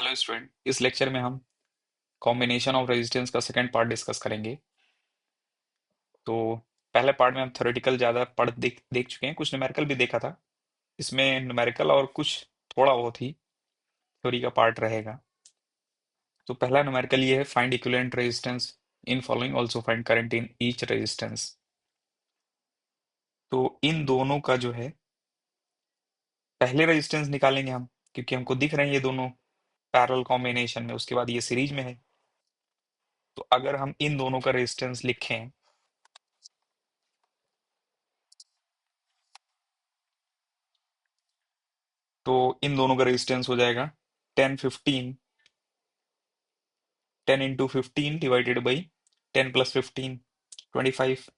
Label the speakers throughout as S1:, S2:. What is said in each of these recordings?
S1: Hello student, इस lecture में हम कॉम्बिनेशन ऑफ रेजिस्टेंस का सेकंड पार्ट डिस्कस करेंगे। तो पहले पार्ट में हम थ्योरेटिकल ज़्यादा पढ़ देख देख चुके हैं, कुछ न्यूमेरिकल भी देखा था। इसमें न्यूमेरिकल और कुछ थोड़ा बहुत ही थ्योरी का पार्ट रहेगा। तो पहला न्यूमेरिकल ये है, find equivalent resistance in following, also find current in each resistance. तो इन दोनों का जो है पहले रेजिस्टेंस निकालेंगे हम, क्योंकि हमको दिख रहे हैं ये दोनों पैरेलल कॉम्बिनेशन में, उसके बाद ये सीरीज में है। तो अगर हम इन दोनों का रेजिस्टेंस लिखें तो इन दोनों का रेजिस्टेंस हो जाएगा 10 15, 10 × 15 डिवाइडेड बाई 10 + 15 25।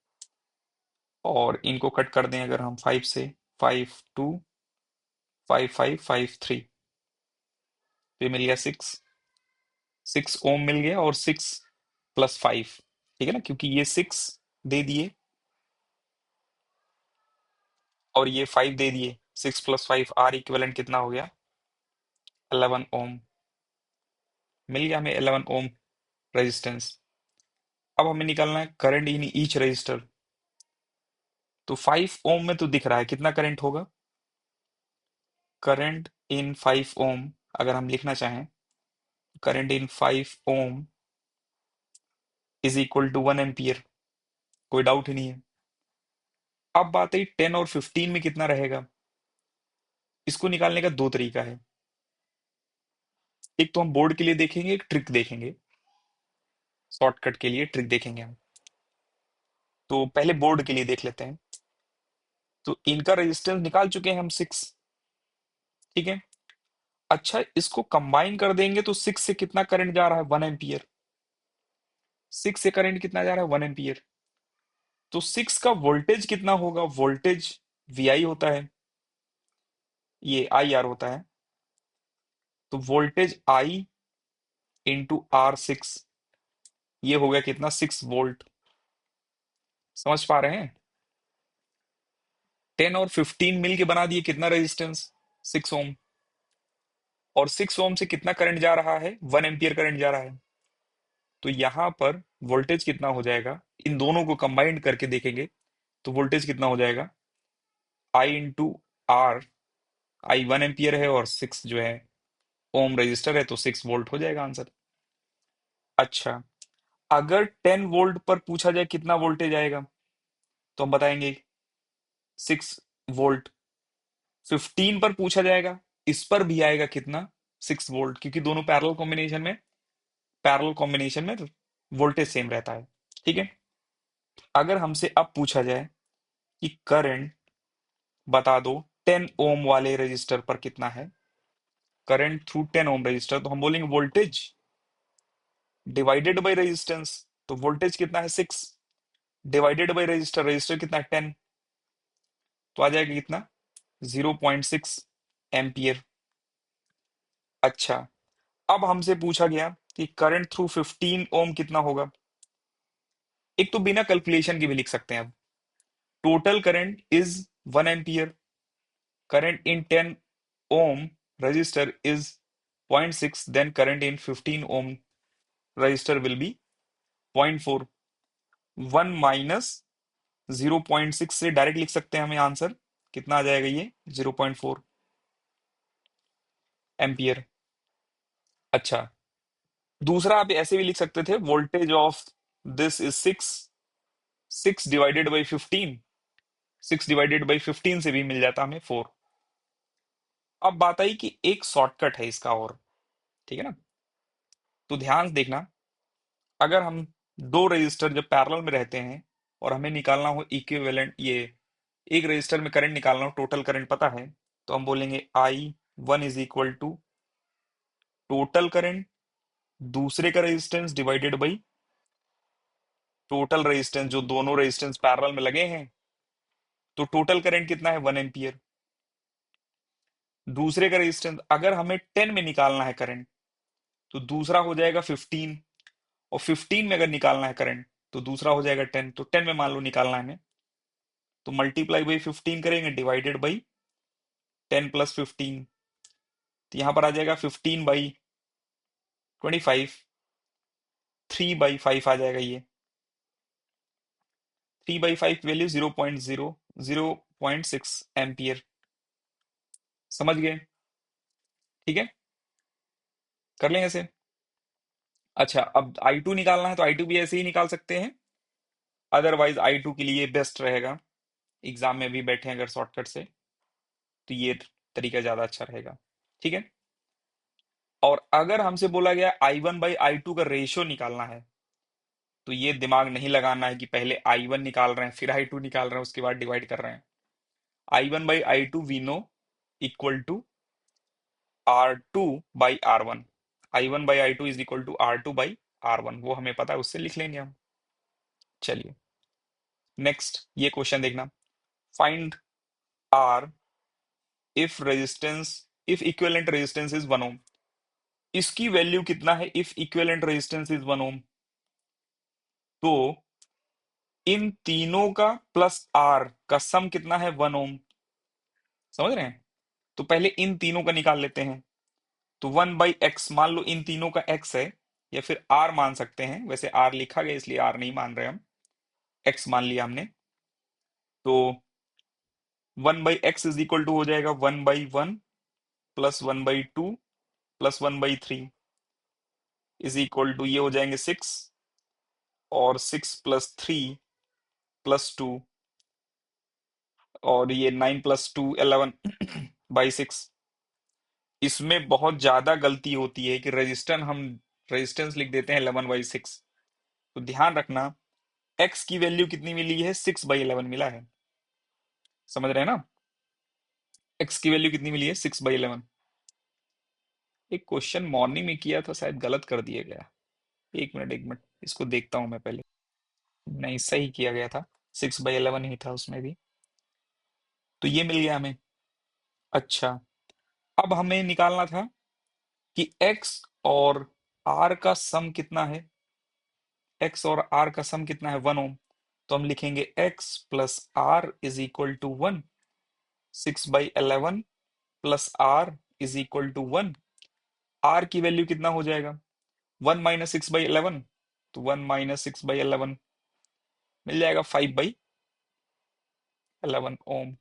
S1: और इनको कट कर दें अगर हम 5 से, 5 2 5 5 5 3, तो ये मिल गया 6 ओम मिल गया, और 6 + 5, ठीक है ना, क्योंकि ये 6 दे दिए और ये 5 दे दिए। 6 + 5 आर इक्विवेलेंट कितना हो गया? 11 ओम। मिल गया हमें 11 ओम रेजिस्टेंस। अब हमें निकालना है करंट इन ईच रजिस्टर। तो 5 ओम में तो दिख रहा है कितना करंट होगा। करंट इन 5 ओम अगर हम लिखना चाहें, current in 5 ohm is equal to 1 ampere. कोई डाउट ही नहीं है। अब बात है 10 और 15 में कितना रहेगा। इसको निकालने का दो तरीका है। एक तो हम बोर्ड के लिए देखेंगे, एक ट्रिक देखेंगे। शॉर्टकट के लिए ट्रिक देखेंगे हम। तो पहले बोर्ड के लिए देख लेते हैं। तो इनका रेजिस्टेंस निकाल चुके हैं हम 6, ठीक है। अच्छा, इसको कंबाइन कर देंगे तो 6 से कितना करंट जा रहा है? 1 एम्पियर। 6 से करंट कितना जा रहा है? 1 एम्पियर। तो 6 का वोल्टेज कितना होगा? वोल्टेज VI होता है, ये IR होता है। तो वोल्टेज I इंटू R6, ये हो गया कितना? 6 वोल्ट। समझ पा रहे हैं? 10 और 15 मिल के बना दिए कितना रेजिस्टेंस? 6 ओम। और 6 ओम से कितना करंट जा रहा है? 1 एम्पियर करंट जा रहा है। तो यहां पर वोल्टेज कितना हो जाएगा? इन दोनों को कंबाइंड करके देखेंगे तो वोल्टेज कितना हो जाएगा? I into R. I 1 ampere है और 6 जो है ओम रजिस्टर है, तो 6 वोल्ट हो जाएगा आंसर। अच्छा, अगर 10 वोल्ट पर पूछा जाए कितना वोल्टेज आएगा, तो हम बताएंगे 6 वोल्ट। 15 पर पूछा जाएगा, इस पर भी आएगा कितना? 6 वोल्ट, क्योंकि दोनों पैरेलल कॉम्बिनेशन में वोल्टेज सेम रहता है, ठीक है। अगर हमसे अब पूछा जाए कि करंट बता दो 10 ओम वाले रजिस्टर पर कितना है, करंट थ्रू 10 ओम रजिस्टर, तो हम बोलेंगे वोल्टेज डिवाइडेड बाई रेजिस्टेंस। तो वोल्टेज कितना है? 6 डिवाइडेड बाई रजिस्टर, रजिस्टर कितना है? 10। तो आ जाएगा कितना? 0.6 एम्पियर। अच्छा, अब हमसे पूछा गया कि करंट थ्रू 15 ओम कितना होगा। एक तो बिना कैलकुलेशन के भी लिख सकते हैं। अब total current is 1 ampere, current in 10 ohm resistor is 0.6, then current in 15 ohm resistor will be 0.4। 1 - 0.6 से डायरेक्ट लिख सकते हैं हमें आंसर कितना आ जाएगा? ये 0.4 एम्पियर। अच्छा, दूसरा आप ऐसे भी लिख सकते थे, voltage of this is 6, 6 divided by 15। 6 divided by 15 से भी मिल जाता हमें 4। अब बात आई कि एक शॉर्टकट है इसका और, ठीक है ना। तो ध्यान से देखना, अगर हम दो रजिस्टर जब पैरेलल में रहते हैं और हमें निकालना हो इक्विवेलेंट, ये एक रजिस्टर में करंट निकालना हो, टोटल करंट पता है, तो हम बोलेंगे I1 is equal to total current दूसरे का resistance divided by total resistance, जो दोनों रेजिस्टेंस पैरेलल में लगे हैं। तो टोटल करंट कितना है? 1 एम्पियर। दूसरे का रेजिस्टेंस अगर हमें 10 में निकालना है करंट, तो दूसरा हो जाएगा 15। और 15 में अगर निकालना है करंट, तो दूसरा हो जाएगा 10। तो 10 में मान लो निकालना है हमें, तो मल्टीप्लाई बाई 15 करेंगे, डिवाइडेड बाई 10 + 15। तो यहां पर आ जाएगा 15 बाई 25, 3/5 आ जाएगा ये। 3/5 वैल्यू 0.006 समझ गए? ठीक है, कर लेंगे ऐसे। अच्छा, अब I2 निकालना है तो I2 भी ऐसे ही निकाल सकते हैं, अदरवाइज I2 के लिए बेस्ट रहेगा, एग्जाम में भी बैठे अगर शॉर्टकट से, तो ये तरीका ज्यादा अच्छा रहेगा। ठीक है, और अगर हमसे बोला गया I1/I2 का रेशियो निकालना है, तो ये दिमाग नहीं लगाना है कि पहले I1 निकाल रहे हैं फिर I2 निकाल रहे हैं उसके बाद डिवाइड कर रहे हैं। I1/I2 we know equal to R2/R1। I1/I2 is equal to R2/R1, वो हमें पता है, उससे लिख लेंगे हम। चलिए नेक्स्ट ये क्वेश्चन देखना। Find R if equivalent resistance is 1 ओम। इसकी वैल्यू कितना है if equivalent resistance is 1 ohm? तो इन तीनों का प्लस R का सम कितना है? 1 ओम। समझ रहे हैं? तो पहले इन तीनों का निकाल लेते हैं। तो 1/x, मान लो इन तीनों का x है, या फिर r मान सकते हैं, वैसे r लिखा गया इसलिए r नहीं मान रहे हम, x मान लिया हमने। तो 1/x इज इक्वल टू हो जाएगा 1/1 plus 1/2 plus 1/3 is equal to, ये हो जाएंगे 6, और 6 प्लस 3 प्लस 2, और ये 9 प्लस 2 11/6। इसमें बहुत ज्यादा गलती होती है कि रेजिस्टेंस लिख देते हैं 11/6। तो ध्यान रखना, x की वैल्यू कितनी मिली है? 6/11 मिला है। समझ रहे हैं ना? x की वैल्यू कितनी मिली है? 6/11। एक क्वेश्चन मॉर्निंग में किया था, शायद गलत कर दिया गया। एक मिनट इसको देखता हूं मैं पहले। नहीं, सही किया गया था, 6/11 ही था उसमें भी। तो ये मिल गया हमें। अच्छा, अब हमें निकालना था कि x और r का सम कितना है। x और r का सम कितना है? 1 ओम। तो हम लिखेंगे x plus r is equal to 1। 6/11 plus r is equal to 1। r की वैल्यू कितना हो जाएगा? 1 माइनस 6/11, तो 1 - 6/11 मिल जाएगा 5/11 ओम।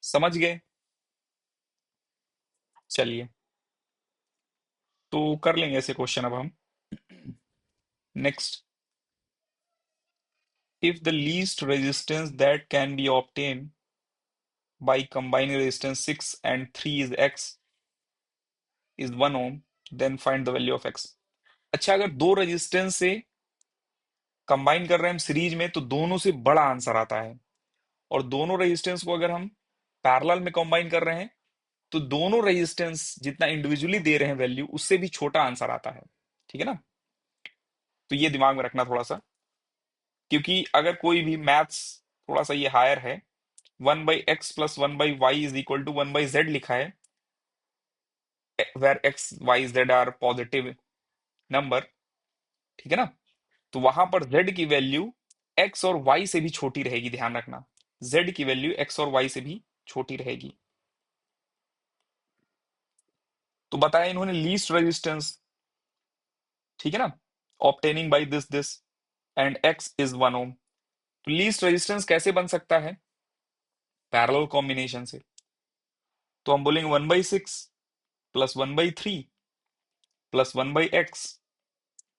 S1: समझ गए? चलिए, तो कर लेंगे ऐसे क्वेश्चन अब हम। Next, if the least resistance that can be obtain by combining resistance 6 and 3 is x is 1 ohm, then find the value of x। अच्छा, अगर दो रेजिस्टेंस से कंबाइन कर रहे हैं हम सीरीज में, तो दोनों से बड़ा आंसर आता है, और दोनों रेजिस्टेंस को अगर हम पैरेलल में कंबाइन कर रहे हैं, तो दोनों रेजिस्टेंस जितना इंडिविजुअली दे रहे हैं वैल्यू, उससे भी छोटा आंसर आता है। ठीक है ना? तो ये दिमाग में रखना थोड़ा सा, क्योंकि अगर कोई भी मैथ्स थोड़ा सा ये हायर है, 1/x plus 1/y is equal to 1/z लिखा है, where x y z are positive number. ठीक है ना? तो वहां पर z की वैल्यू x और y से भी छोटी रहेगी, ध्यान रखना, z की वैल्यू x और y से भी छोटी रहेगी। तो बताया इन्होंने लीस्ट रेजिस्टेंस, ठीक है ना, obtaining by this and x is 1 ohm. तो लीस्ट रेजिस्टेंस कैसे बन सकता है? पैरेलल कॉम्बिनेशन से। तो हम बोलेंगे 1/6 plus 1/3 plus 1/x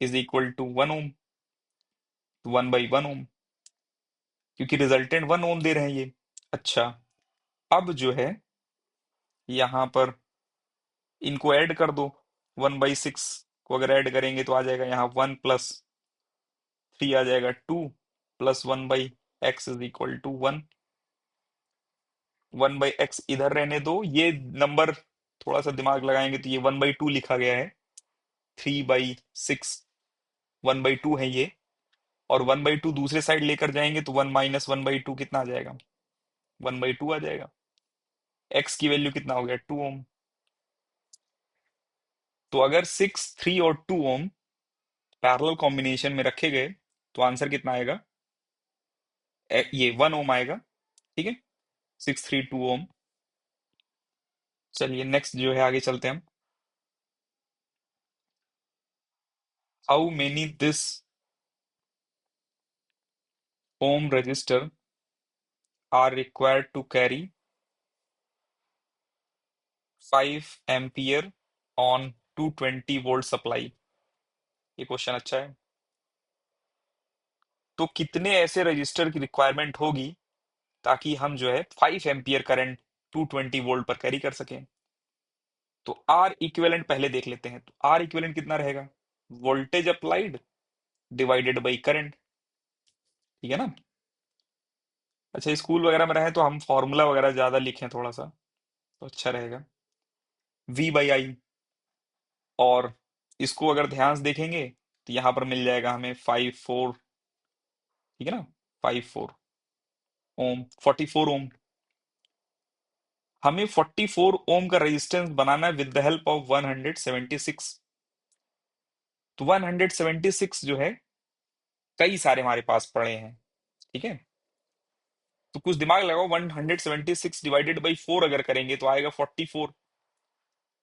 S1: is equal to 1 ohm. 1/1 ohm, क्योंकि रिजल्टेंट 1 ओम दे रहे हैं ये। अच्छा, अब जो है यहां पर इनको ऐड कर दो। 1/6 को अगर ऐड करेंगे तो आ जाएगा यहाँ 1 प्लस 3 आ जाएगा 2 plus 1/x is equal to 1। 1/x इधर रहने दो, ये नंबर थोड़ा सा दिमाग लगाएंगे तो ये 1/2 लिखा गया है। 3/6 1/2 है ये, और 1/2 दूसरे साइड लेकर जाएंगे तो 1 माइनस 1/2 कितना आ जाएगा? 1/2 आ जाएगा। x की वैल्यू कितना हो गया? 2 ओम। तो अगर 6, 3 और 2 ओम पैरेलल कॉम्बिनेशन में रखे गए, तो आंसर कितना आएगा? ये 1 ओम आएगा। ठीक है, 6, 3, 2 ओम। चलिए नेक्स्ट जो है आगे चलते हैं हम। How many this ohm resistor are required to carry 5 ampere on 220 volt supply. ये क्वेश्चन अच्छा है। तो कितने ऐसे रजिस्टर की रिक्वायरमेंट होगी ताकि हम जो है 5 एम्पियर करंट 220 वोल्ट पर कैरी कर सकें। तो आर इक्विवेलेंट पहले देख लेते हैं। तो आर इक्विवेलेंट कितना रहेगा? Voltage applied divided by current. ठीक है ना? अच्छा, स्कूल वगैरह में रहे तो हम फॉर्मूला वगैरह ज्यादा लिखें थोड़ा सा तो अच्छा रहेगा। V by I. और इसको अगर ध्यान से देखेंगे तो यहां पर मिल जाएगा हमें 5 4। ठीक है ना? 5 4 ओम, 44 ओम। हमें 44 ओम का रेजिस्टेंस बनाना है विद द हेल्प ऑफ 176। तो 176 जो है कई सारे हमारे पास पड़े हैं। ठीक है? तो कुछ दिमाग लगाओ, 176 डिवाइडेड बाई 4 अगर करेंगे तो आएगा 44।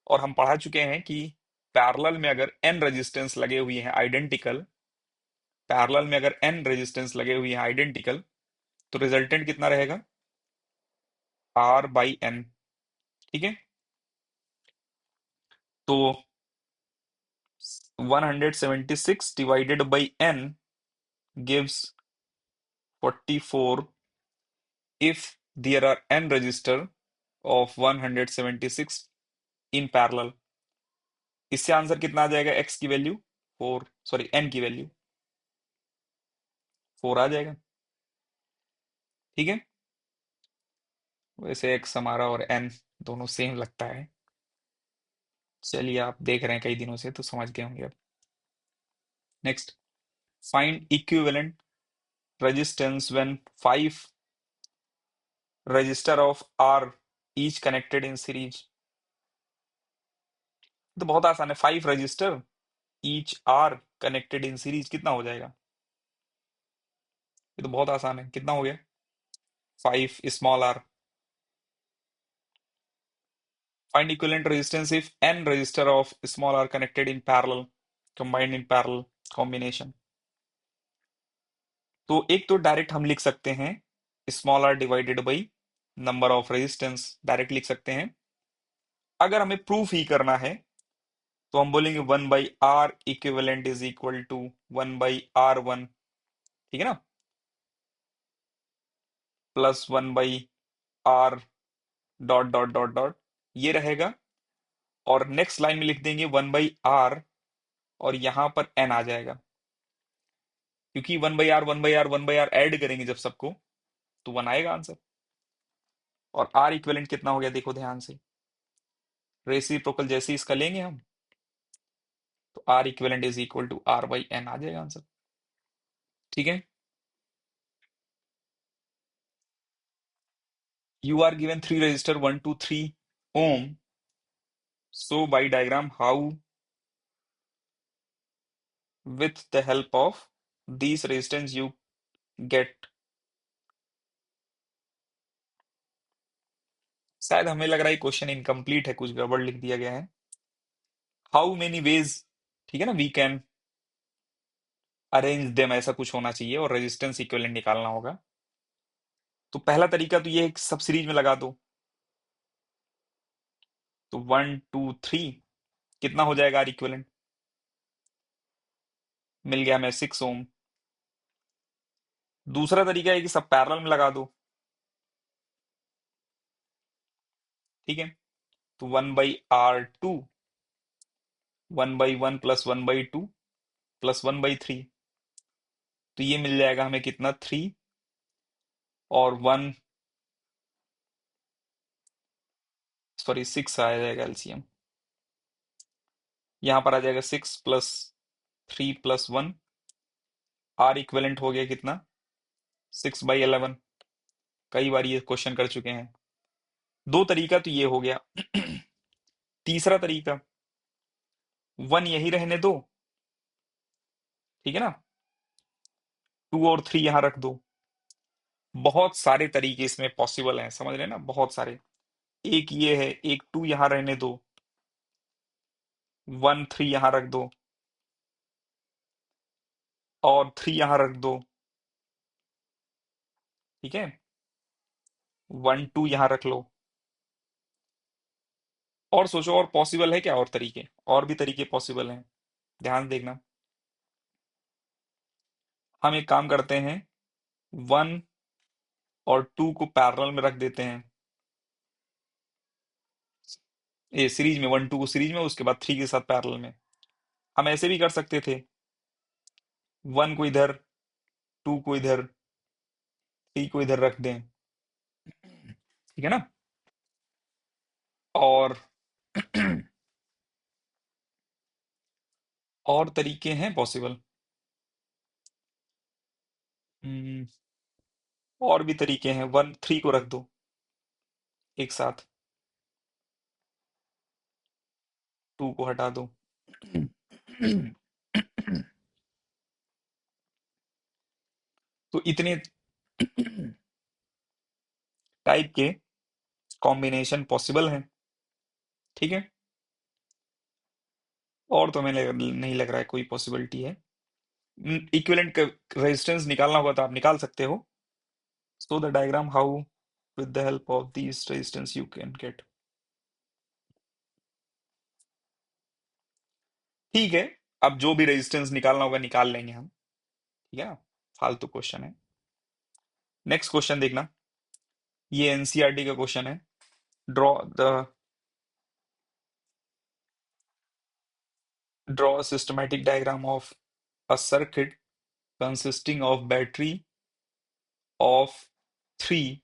S1: और हम पढ़ा चुके हैं कि पैरेलल में अगर n रेजिस्टेंस लगे हुए हैं आइडेंटिकल, पैरेलल में अगर n रेजिस्टेंस लगे हुए हैं आइडेंटिकल, तो रिजल्टेंट कितना रहेगा? R by n। ठीक है? तो 176 divided by n gives 44 if there are n register of 176 in parallel। इससे आंसर कितना आ जाएगा? x की वैल्यू 4, सॉरी n की वैल्यू 4 आ जाएगा। ठीक है? वैसे x हमारा और n दोनों सेम लगता है। चलिए, आप देख रहे हैं कई दिनों से तो समझ गए होंगे अब। Next, find equivalent resistance when 5 register of R each connected in series। तो बहुत आसान है, 5 resistor each are connected in series, कितना हो जाएगा? ये तो बहुत आसान है। कितना हो गया? 5 small R. Find equivalent resistance if n resistor of small R connected in parallel, combined in parallel combination. तो एक तो डायरेक्ट हम लिख सकते हैं small R divided by number of resistance, direct लिख सकते हैं। अगर हमें प्रूफ ही करना है तो हम बोलेंगे 1/r equivalent is equal to 1/r1। ठीक है ना? Plus 1/r dot dot dot dot, ये रहेगा। और नेक्स्ट लाइन में लिख देंगे 1/r, और यहां पर n आ जाएगा, क्योंकि 1/r 1/r 1/r ऐड करेंगे जब सबको तो 1 आएगा आंसर। और r इक्विवेलेंट कितना हो गया देखो ध्यान से, रेसिप्रोकल जैसे इसका लेंगे हम तो r equivalent is equal to r/n आ जाएगा आंसर। ठीक है? you are given 3 resistor 1 2 3 ohm, so by diagram how with the help of these resistance you get। शायद हमें लग रहा है क्वेश्चन इनकम्प्लीट है, कुछ गड़बड़ लिख दिया गया है। हाउ मेनी वेज, ठीक है ना, वी कैन अरेंज देम, ऐसा कुछ होना चाहिए और रेजिस्टेंस इक्विवेलेंट निकालना होगा। तो पहला तरीका तो ये है कि सब सीरीज में लगा दो। तो 1 2 3 कितना हो जाएगा आर इक्विवेलेंट? मिल गया हमें 6 ओम। दूसरा तरीका है कि सब पैरेलल में लगा दो। ठीक है? तो 1/r2, 1/1 प्लस 1/2 प्लस 1/3, तो ये मिल जाएगा हमें कितना? 3। और 1, सॉरी 6 आ जाएगा एलसीएम। यहां पर आ जाएगा 6 प्लस 3 प्लस 1, आर इक्विवेलेंट हो गया कितना? 6/11। कई बार ये क्वेश्चन कर चुके हैं। दो तरीका तो ये हो गया। तीसरा तरीका, 1 यही रहने दो। ठीक है ना? 2 और 3 यहां रख दो। बहुत सारे तरीके इसमें पॉसिबल हैं, समझ रहे हैं ना? बहुत सारे। एक ये है, एक 2 यहां रहने दो, 1 3 यहां रख दो, और 3 यहां रख दो। ठीक है, 1 2 यहां रख लो। और सोचो, और पॉसिबल है क्या? और तरीके, और भी तरीके पॉसिबल हैं, ध्यान देखना। हम एक काम करते हैं, 1 और 2 को पैरेलल में रख देते हैं। ये सीरीज में, 1 2 को सीरीज में, उसके बाद 3 के साथ पैरेलल में। हम ऐसे भी कर सकते थे, 1 को इधर, 2 को इधर, 3 को इधर रख दें। ठीक है ना? और और तरीके हैं पॉसिबल। हम्म, और भी तरीके हैं, 1 3 को रख दो एक साथ, 2 को हटा दो। तो इतने टाइप के कॉम्बिनेशन पॉसिबल हैं। ठीक है, और तो हमें नहीं लग रहा है कोई पॉसिबिलिटी है। इक्विवेलेंट रेजिस्टेंस निकालना होगा तो आप निकाल सकते हो। So the diagram how with the help of this resistance you can get. ठीक है, अब जो भी रेजिस्टेंस निकालना होगा निकाल लेंगे हम। ठीक है ना? फालतू क्वेश्चन है। नेक्स्ट क्वेश्चन देखना, ये एनसीईआरटी का क्वेश्चन है। Draw the draw a systematic diagram of a circuit consisting of battery of 3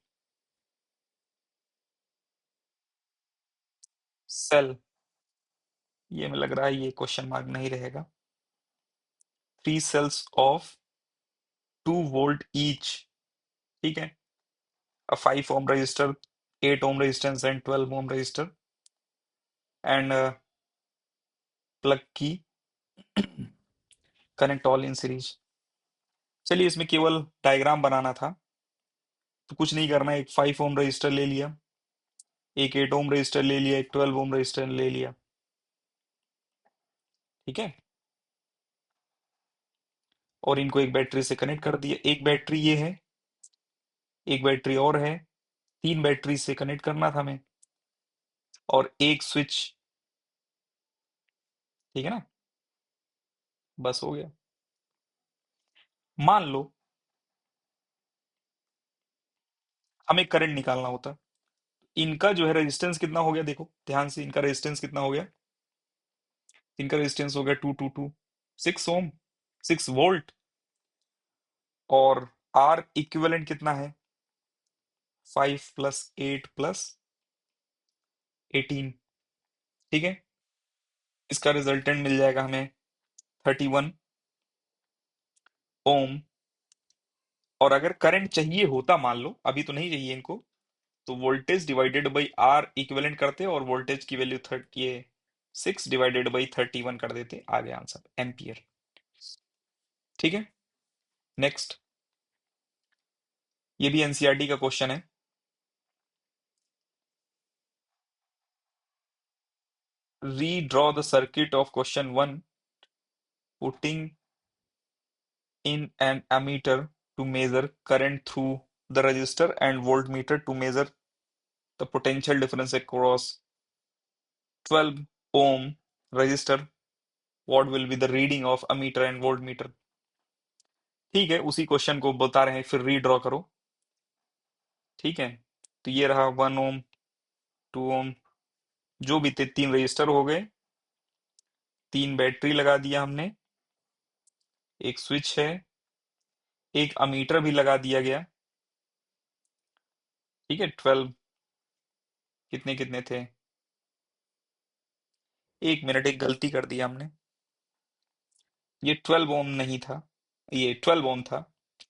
S1: cell। ये में लग रहा है ये क्वेश्चन मार्क नहीं रहेगा। 3 cells of 2 volt each। ठीक है, a 5 ohm resistor, 8 ohm resistance and 12 ohm resistor, and plug की connect all in series। चलिए, इसमें केवल डायग्राम बनाना था, तो कुछ नहीं करना, एक 5 ओम रजिस्टर ले लिया, एक 8 ओम रजिस्टर ले लिया, एक 12 ओम रजिस्टर ले लिया। ठीक है, और इनको एक बैटरी से कनेक्ट कर दिया। एक बैटरी ये है, एक बैटरी और है, 3 बैटरी से कनेक्ट करना था हमें, और एक स्विच। ठीक है ना? बस हो गया। मान लो हमें करंट निकालना होता, इनका जो है रेजिस्टेंस कितना हो गया, देखो ध्यान से, इनका रेजिस्टेंस कितना हो गया? इनका रेजिस्टेंस हो गया 2 2 2, 6 ओम, 6 वोल्ट। और आर इक्विवेलेंट कितना है? 5 + 8 + 18। ठीक है, इसका रिजल्टेंट मिल जाएगा हमें 31 ओम। और अगर करंट चाहिए होता, मान लो अभी तो नहीं चाहिए इनको, तो voltage divided by R equivalent करते और वोल्टेज की वैल्यू 6 डिवाइडेड बाई 31 कर देते, आ गया आंसर, एम्पियर। ठीक है, नेक्स्ट, ये भी एनसीईआरटी का क्वेश्चन है। Redraw the circuit of question 1, putting in an ammeter to measure current through the resistor and voltmeter to measure the potential difference across 12 ohm resistor. What will be the reading of ammeter and voltmeter? ठीक है, उसी question को बता रहे हैं, फिर redraw करो। ठीक है, तो ये रहा 1 ओम, 2 ओम, जो भी थे 3 रजिस्टर हो गए, 3 बैटरी लगा दिया हमने, एक स्विच है, एक अमीटर भी लगा दिया गया। ठीक है, 12, कितने कितने थे? 1 मिनट, एक गलती कर दिया हमने, ये 12 ओम नहीं था, ये 12 ओम था,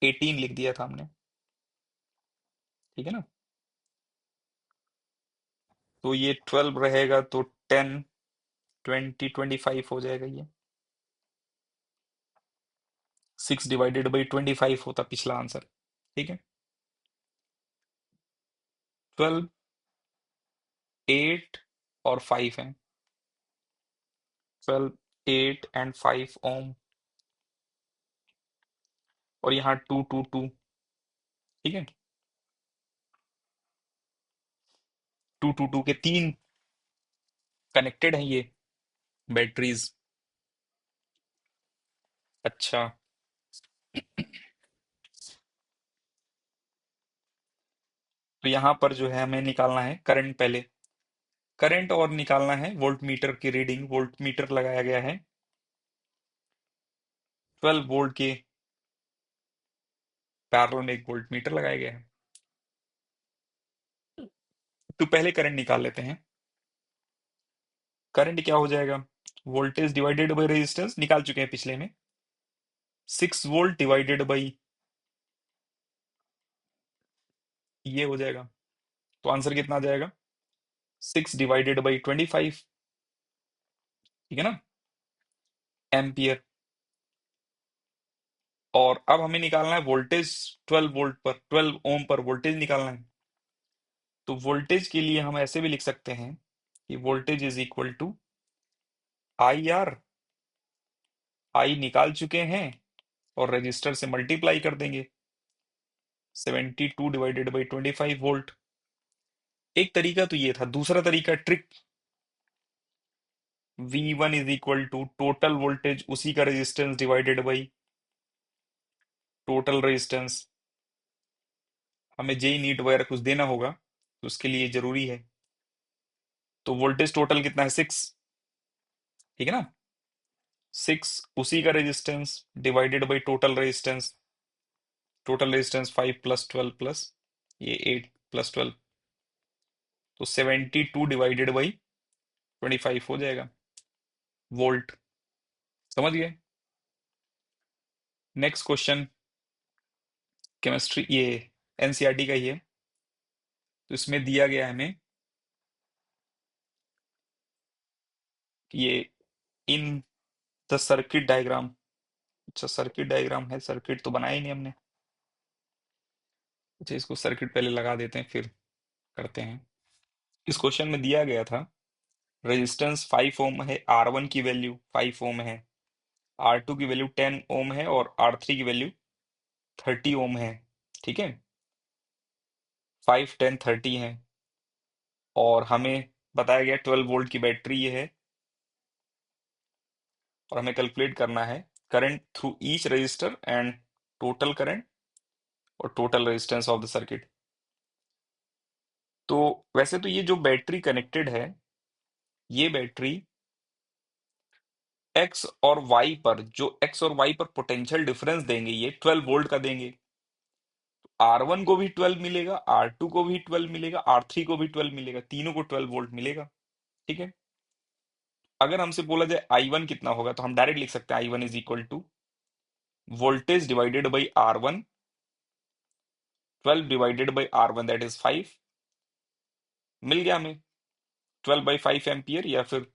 S1: 18 लिख दिया था हमने। ठीक है ना? तो ये 12 रहेगा तो 10 20 25 हो जाएगा ये। 6 डिवाइडेड बाई 25 होता पिछला आंसर। ठीक है, 12, 8 और 5 है, 12 8 एंड 5 ओम। और यहाँ 2 2 2, ठीक है, 2 2 2 के तीन कनेक्टेड हैं ये बैटरीज। अच्छा, तो यहाँ पर जो है हमें निकालना है करंट पहले, करंट और निकालना है वोल्ट मीटर की रीडिंग। वोल्ट मीटर लगाया गया है 12 वोल्ट के पैरेलल में, एक वोल्ट मीटर लगाया गया है। तो पहले करंट निकाल लेते हैं। करंट क्या हो जाएगा, वोल्टेज डिवाइडेड बाई रेजिस्टेंस निकाल चुके हैं पिछले में, 6 वोल्ट डिवाइडेड बाई ये हो जाएगा। तो आंसर कितना आ जाएगा, 6 डिवाइडेड बाई 25, ठीक है ना, एम्पियर। और अब हमें निकालना है वोल्टेज 12 वोल्ट पर, 12 ओम पर वोल्टेज निकालना है। तो वोल्टेज के लिए हम ऐसे भी लिख सकते हैं कि voltage is equal to I R, I निकाल चुके हैं और रजिस्टर से मल्टीप्लाई कर देंगे, 72 डिवाइडेड बाई 25 वोल्ट। एक तरीका तो ये था, दूसरा तरीका trick, V1 is equal to total voltage उसी का resistance divided by total resistance. हमें जेई नीट वगैरह कुछ देना होगा तो उसके लिए जरूरी है। तो वोल्टेज टोटल कितना है, 6, ठीक है ना, 6 उसी का resistance divided by total resistance. Total resistance 5 + 12 plus ये 8 + 12, तो 72 डिवाइडेड बाई 25 हो जाएगा वोल्ट। समझ गए। नेक्स्ट क्वेश्चन केमिस्ट्री, ये एनसीईआरटी का ही है। तो इसमें दिया गया है हमें कि ये इन द सर्किट डायग्राम, अच्छा सर्किट डायग्राम है, सर्किट तो बनाया ही नहीं हमने। अच्छा, इसको सर्किट पहले लगा देते हैं फिर करते हैं। इस क्वेश्चन में दिया गया था रेजिस्टेंस 5 ओम है, R1 की वैल्यू 5 ओम है, R2 की वैल्यू 10 ओम है और R3 की वैल्यू 30 ओम है, ठीक है, 5 10 30 है। और हमें बताया गया 12 वोल्ट की बैटरी ये है, और हमें कैलकुलेट करना है current through each resistor and total current और total resistance of the circuit. तो वैसे तो ये जो बैटरी कनेक्टेड है, ये बैटरी एक्स और वाई पर, जो एक्स और वाई पर पोटेंशियल डिफरेंस देंगे ये 12 वोल्ट का देंगे। R1 को भी 12 मिलेगा, R2 को भी 12 मिलेगा, R3 को भी 12 मिलेगा, तीनों को 12 वोल्ट मिलेगा, ठीक है। अगर हमसे बोला जाए I1 कितना होगा, तो हम डायरेक्ट लिख सकते हैं I1 is equal to voltage divided by R1, 12 divided by R1 that is 5, मिल गया हमें 12/5 एम्पियर, या फिर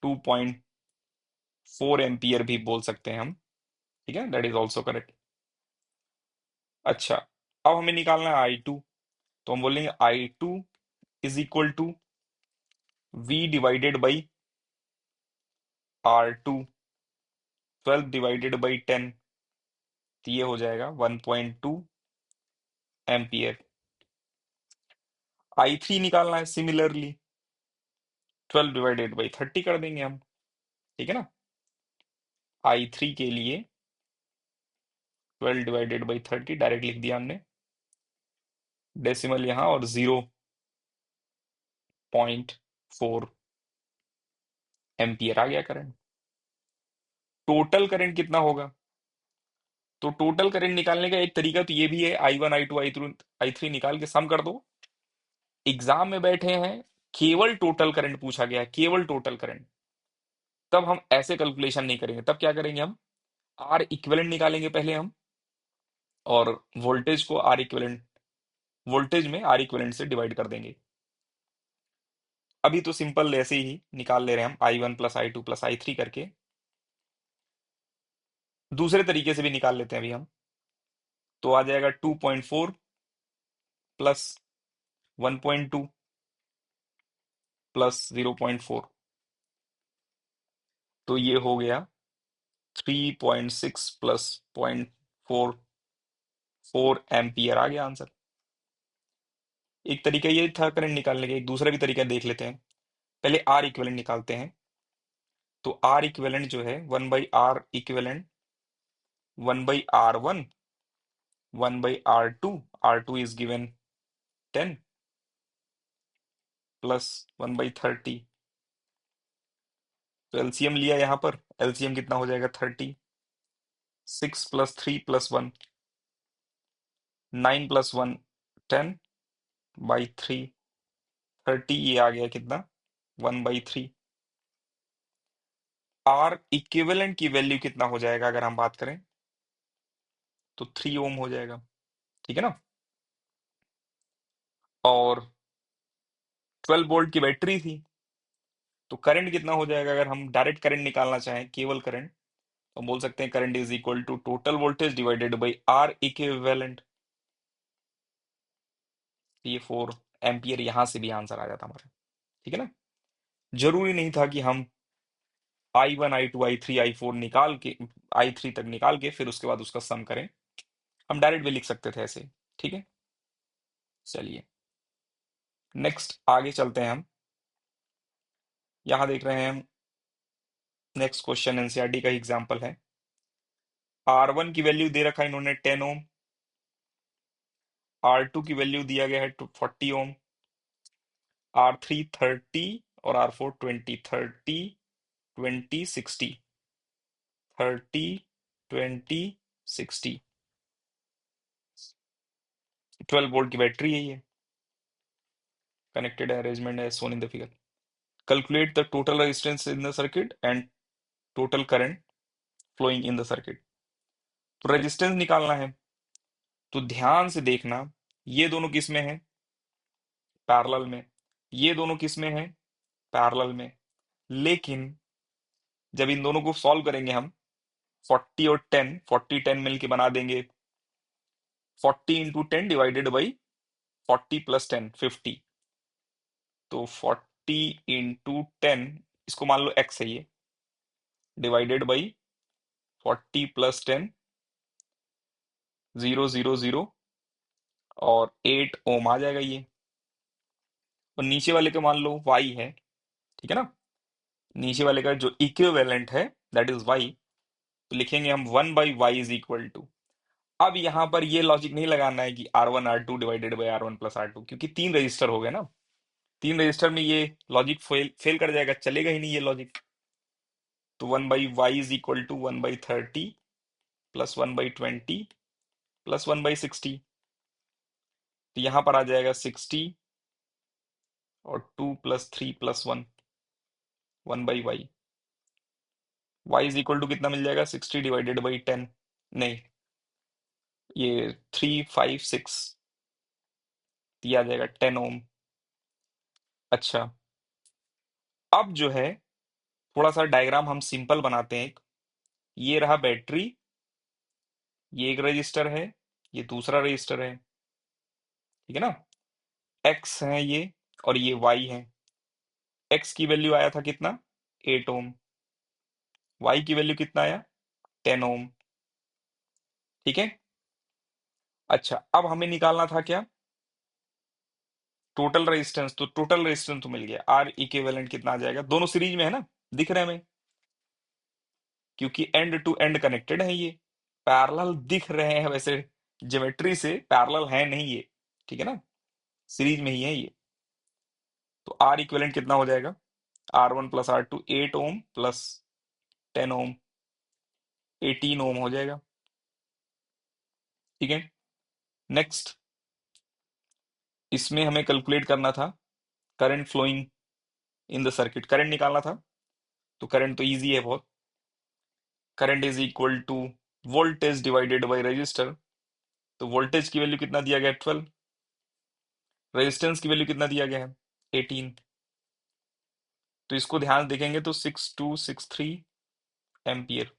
S1: 2.4 एम्पियर भी बोल सकते हैं हम, ठीक है, दैट इज ऑल्सो करेक्ट। अच्छा, अब हमें निकालना है I2। तो हम बोलेंगे I2 is equal to V divided by R2, 12 divided by 10, तो ये हो जाएगा 1.2 एम्पियर। I3 निकालना है, सिमिलरली 12 डिवाइडेड बाई 30 कर देंगे हम, ठीक है ना। I3 के लिए 12 डिवाइडेड बाई 30 डायरेक्ट लिख दिया हमने, डेसिमल यहाँ और 0.4 एम्पियर आ गया करंट। टोटल करंट कितना होगा, तो टोटल करंट निकालने का एक तरीका तो ये भी है, I1 I2 I3 निकाल के सम कर दो। एग्जाम में बैठे हैं, केवल टोटल करंट पूछा गया है, केवल टोटल करंट, तब हम ऐसे कैलकुलेशन नहीं करेंगे। तब क्या करेंगे, हम आर इक्विवेलेंट निकालेंगे पहले हम, और वोल्टेज को आर इक्विवेलेंट, वोल्टेज में आर इक्विवेलेंट से डिवाइड कर देंगे। अभी तो सिंपल ऐसे ही निकाल ले रहे हैं हम, I1 + I2 + I3 करके। दूसरे तरीके से भी निकाल लेते हैं अभी हम। तो आ जाएगा 2.4 प्लस 1.2 प्लस 0.4, तो ये हो गया 3.6 प्लस 0.4 4 एम्पियर आ गया आंसर। एक तरीका ये था करंट निकालने का, एक दूसरा भी तरीका देख लेते हैं। पहले आर इक्विवेलेंट निकालते हैं। तो आर इक्विवेलेंट जो है 1/R equivalent 1/R1 1/R2, R2 is given 10 plus 1/30। तो एलसीएम लिया यहाँ पर, एलसीएम कितना हो जाएगा 30। 6 + 3 + 1 9 + 1 10/3 30, ये आ गया कितना 1/3। आर इक्विवेलेंट की वैल्यू कितना हो जाएगा अगर हम बात करें तो 3 ओम हो जाएगा, ठीक है ना। और 12 वोल्ट की बैटरी थी, तो करंट कितना हो जाएगा अगर हम डायरेक्ट करंट निकालना चाहें, केवल करंट, तो हम बोल सकते हैं current is equal to total voltage divided by R equivalent. ये 4 एम्पियर यहां से भी आंसर आ जाता हमारा, ठीक है ना। जरूरी नहीं था कि हम I1 I2 I3 I4 निकाल के I3 तक निकाल के फिर उसके बाद उसका सम करें, हम डायरेक्ट भी लिख सकते थे ऐसे, ठीक है। चलिए नेक्स्ट आगे चलते हैं हम। यहां देख रहे हैं हम नेक्स्ट क्वेश्चन एनसीईआरटी का एग्जांपल है। R1 की वैल्यू दे रखा है इन्होंने 10 ओम, R2 की वैल्यू दिया गया है 40 ओम, R3 30 और R4 20। 30 20 60, 30 20 60, 12 वोल्ट की बैटरी है ये, कनेक्टेड अरेंजमेंट है shown in the figure. Calculate the total resistance in the circuit and total current flowing in the circuit. तो रेजिस्टेंस निकालना है, तो ध्यान से देखना, ये दोनों किस में है, पैरेलल में। ये दोनों किस में है, पैरेलल में। लेकिन जब इन दोनों को सॉल्व करेंगे हम, 40 और 10, 40 10 मिलके बना देंगे 40 इंटू 10 डिवाइडेड बाई 40 + 10 50। तो 40 इंटू 10, इसको मान लो एक्स है ये, डिवाइडेड बाई 40 + 10 0 0 0 और 8 ओम आ जाएगा ये। और नीचे वाले का मान लो वाई है, ठीक है ना। नीचे वाले का जो इक्विवेलेंट है दैट इज वाई, तो लिखेंगे हम 1/y इज इक्वल टू। अब यहां पर ये लॉजिक नहीं लगाना है कि R1 R2 divided by R1 + R2, क्योंकि 3 रजिस्टर हो गए ना। 3 रजिस्टर में ये लॉजिक फेल फेल कर जाएगा, चलेगा ही नहीं ये लॉजिक। तो 1/y is equal to 1/30 plus 1/20 plus 1/60। तो यहां पर आ जाएगा 60 और 2 + 3 + 1, 1/y। y is equal to कितना मिल जाएगा 60 डिवाइडेड बाई 10, नहीं ये 3 5 6, ये आ जाएगा 10 ओम। अच्छा, अब जो है थोड़ा सा डायग्राम हम सिंपल बनाते हैं। ये रहा बैटरी, ये एक रजिस्टर है, ये दूसरा रजिस्टर है, ठीक है ना। एक्स है ये और ये वाई है। एक्स की वैल्यू आया था कितना 8 ओम, वाई की वैल्यू कितना आया 10 ओम, ठीक है। अच्छा, अब हमें निकालना था क्या, टोटल रेजिस्टेंस। तो टोटल रेजिस्टेंस तो मिल गया, आर इक्विवेलेंट कितना आ जाएगा, दोनों सीरीज में है ना, दिख रहे हैं हमें, क्योंकि एंड टू एंड कनेक्टेड है ये, पैरेलल दिख रहे हैं वैसे, ज्योमेट्री से पैरेलल है नहीं ये, ठीक है ना, सीरीज में ही है ये। तो आर इक्विवेलेंट कितना हो जाएगा, R1 + R2 8 ओम प्लस 10 ओम 18 ओम हो जाएगा, ठीक है। नेक्स्ट, इसमें हमें कैलकुलेट करना था current flowing in the circuit, current निकालना था। तो करंट तो इजी है बहुत, current is equal to voltage divided by resistor. तो वोल्टेज की वैल्यू कितना दिया गया है 12, रेजिस्टेंस की वैल्यू कितना दिया गया है 18। तो इसको ध्यान से देखेंगे तो 6263 एम्पियर,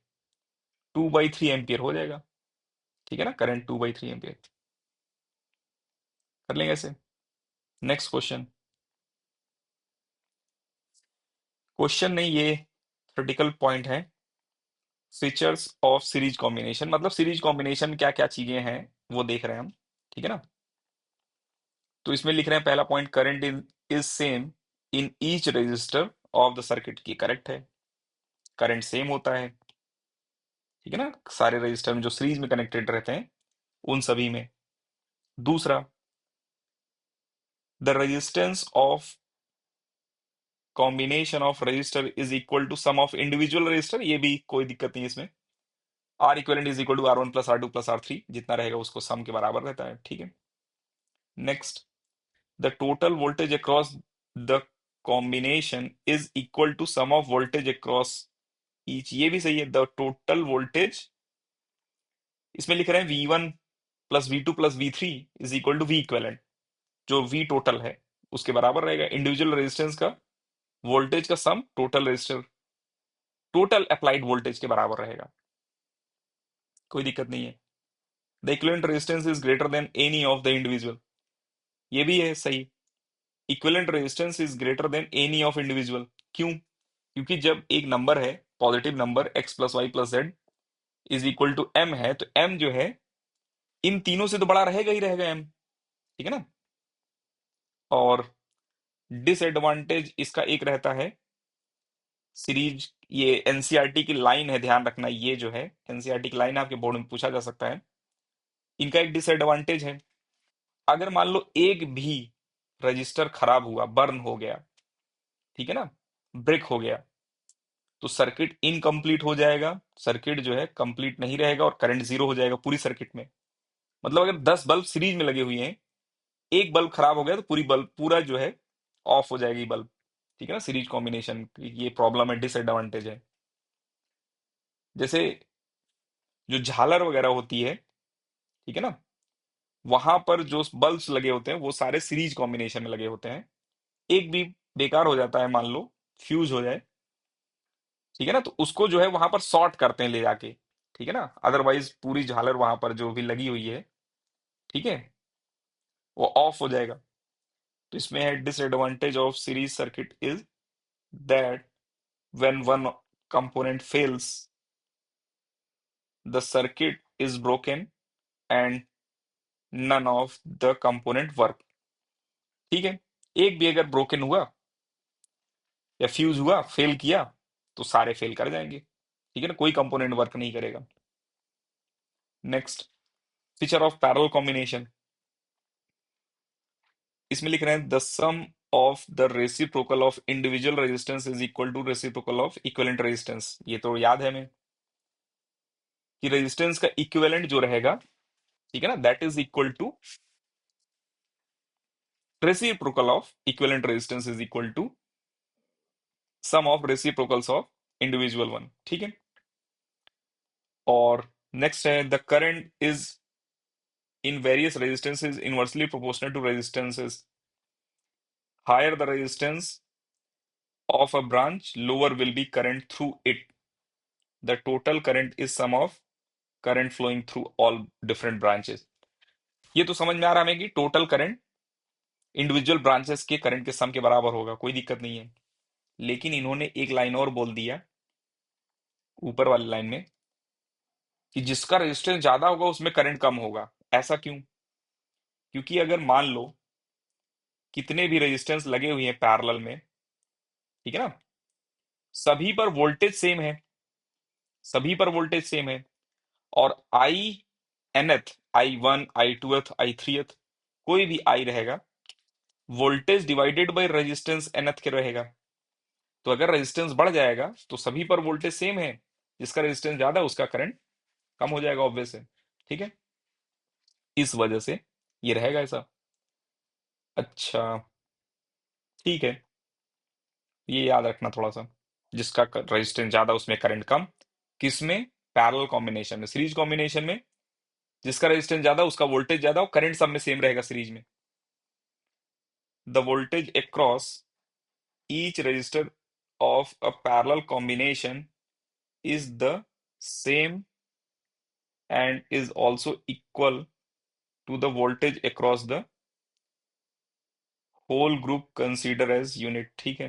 S1: 2/3 एम्पियर हो जाएगा, ठीक है ना, करंट 2/3 एम्पियर। कर लेंगे ऐसे। नेक्स्ट क्वेश्चन, क्वेश्चन नहीं ये थ्योरेटिकल पॉइंट है। फीचर्स ऑफ सीरीज कॉम्बिनेशन, मतलब सीरीज कॉम्बिनेशन क्या क्या चीजें हैं वो देख रहे हैं हम, ठीक है ना। तो इसमें लिख रहे हैं पहला point, current is same in each resistor of the circuit, की करेक्ट है, करंट सेम होता है, ठीक है ना, सारे रजिस्टर में जो सीरीज में कनेक्टेड रहते हैं उन सभी में। दूसरा, the resistance of combination of resistor is equal to sum of individual resistor, ये भी कोई दिक्कत नहीं है इसमें। R equivalent is equal to R1 plus R2 plus R3, जितना रहेगा उसको सम के बराबर रहता है, ठीक है। Next, the total voltage across the combination is equal to sum of voltage across each, ये भी सही है। द टोटल वोल्टेज, इसमें लिख रहे हैं V1 plus V2 plus V3 is equal to V equivalent, जो V टोटल है उसके बराबर रहेगा इंडिविजुअल रेजिस्टेंस का वोल्टेज का sum total resistor total applied voltage के बराबर रहेगा, कोई दिक्कत नहीं है। The equivalent resistance is greater than any of the individual, ये भी है सही। Equivalent resistance is greater than any of individual, क्यों? क्योंकि जब एक नंबर है positive number x plus Y plus z is equal to m है, तो m जो है इन तीनों से तो बड़ा रहेगा ही रहेगा m, ठीक है ना। और डिसएडवांटेज इसका एक रहता है सीरीज, ये एनसीईआरटी की लाइन है, ध्यान रखना, ये जो है एनसीईआरटी की लाइन आपके बोर्ड में पूछा जा सकता है। इनका एक डिसएडवांटेज है, अगर मान लो एक भी रजिस्टर खराब हुआ, बर्न हो गया, ठीक है ना, ब्रेक हो गया, तो सर्किट इनकम्प्लीट हो जाएगा, सर्किट जो है कंप्लीट नहीं रहेगा और करंट जीरो हो जाएगा पूरी सर्किट में। मतलब अगर 10 बल्ब सीरीज में लगे हुए हैं, एक बल्ब खराब हो गया तो पूरी बल्ब पूरा जो है ऑफ हो जाएगी बल्ब, ठीक है ना। सीरीज कॉम्बिनेशन ये प्रॉब्लम है, डिसएडवांटेज है। जैसे जो झालर वगैरह होती है, ठीक है ना, वहां पर जो बल्ब्स लगे होते हैं वो सारे सीरीज कॉम्बिनेशन में लगे होते हैं। एक भी बेकार हो जाता है, मान लो फ्यूज हो जाए, ठीक है ना, तो उसको जो है वहां पर शॉर्ट करते हैं ले जाके, ठीक है ना, अदरवाइज पूरी झालर वहां पर जो भी लगी हुई है, ठीक है, वो ऑफ हो जाएगा। तो इसमें है disadvantage of series circuit is that when one component fails the circuit is broken and none of the component work, ठीक है। एक भी अगर ब्रोकन हुआ या फ्यूज हुआ, फेल किया, तो सारे फेल कर जाएंगे, ठीक है ना, कोई कंपोनेंट वर्क नहीं करेगा। Next, feature of parallel combination, इसमें लिख रहे हैं the sum of the reciprocal of individual resistance is equal to reciprocal of equivalent resistance, ये तो याद है हमें कि रेजिस्टेंस का इक्विवेलेंट जो रहेगा, ठीक है ना, that is equal to reciprocal of equivalent resistance is equal to sum of reciprocals of individual one, ठीक है। और नेक्स्ट है the current is in various resistances inversely proportional to resistances. Higher the resistance of a branch, lower will be current through it. The total current is sum of current flowing through all different branches. ये तो समझ में आ रहा है हमें कि total current individual branches के current के सम के बराबर होगा, कोई दिक्कत नहीं है। लेकिन इन्होंने एक लाइन और बोल दिया ऊपर वाली लाइन में कि जिसका रेजिस्टेंस ज्यादा होगा उसमें करंट कम होगा। ऐसा क्यों? क्योंकि अगर मान लो कितने भी रेजिस्टेंस लगे हुए हैं पैरेलल में, ठीक है ना, सभी पर वोल्टेज सेम है, सभी पर वोल्टेज सेम है, और आई nth, I1 I2th I3th, कोई भी आई रहेगा, voltage divided by resistance nth के रहेगा। तो अगर रेजिस्टेंस बढ़ जाएगा तो सभी पर वोल्टेज सेम है, जिसका रेजिस्टेंस ज्यादा है उसका करंट कम हो जाएगा, ऑब्वियस है, ठीक है। इस वजह से ये रहेगा ऐसा। अच्छा, ठीक है, ये याद रखना थोड़ा सा, जिसका रेजिस्टेंस ज्यादा उसमें करंट कम, किसमें? पैरेलल कॉम्बिनेशन में। सीरीज कॉम्बिनेशन में जिसका रेजिस्टेंस ज्यादा उसका वोल्टेज ज्यादा और करंट सब में सेम रहेगा सीरीज में। The voltage across each resistor of a parallel combination is the same and is also equal to the voltage across the whole group consider as unit, ठीक है।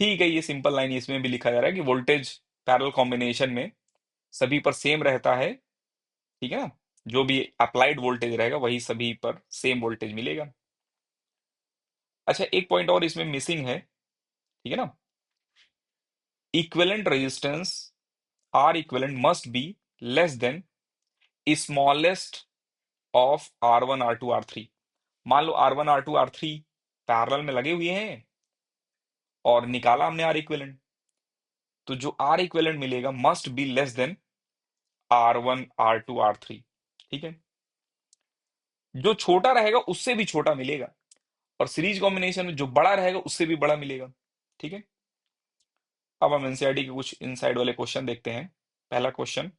S1: ठीक है, ये सिंपल लाइन इसमें भी लिखा जा रहा है कि वोल्टेज पैरेलल कॉम्बिनेशन में सभी पर सेम रहता है, ठीक है ना। जो भी अप्लाइड वोल्टेज रहेगा वही सभी पर सेम वोल्टेज मिलेगा। अच्छा, एक पॉइंट और इसमें मिसिंग है, ठीक है ना। Equivalent resistance R equivalent must be less than smallest of R one R two R three. मान लो R one R two R three parallel में लगे हुए हैं और निकाला हमने आर इक्विवेलेंट, तो जो आर इक्विवेलेंट मिलेगा must be less than R one R two R three, ठीक है। जो छोटा रहेगा उससे भी छोटा मिलेगा, और सीरीज कॉम्बिनेशन में जो बड़ा रहेगा उससे भी बड़ा मिलेगा, ठीक है। अब हम एनसीईआरटी के कुछ इनसाइड वाले क्वेश्चन देखते हैं। पहला question,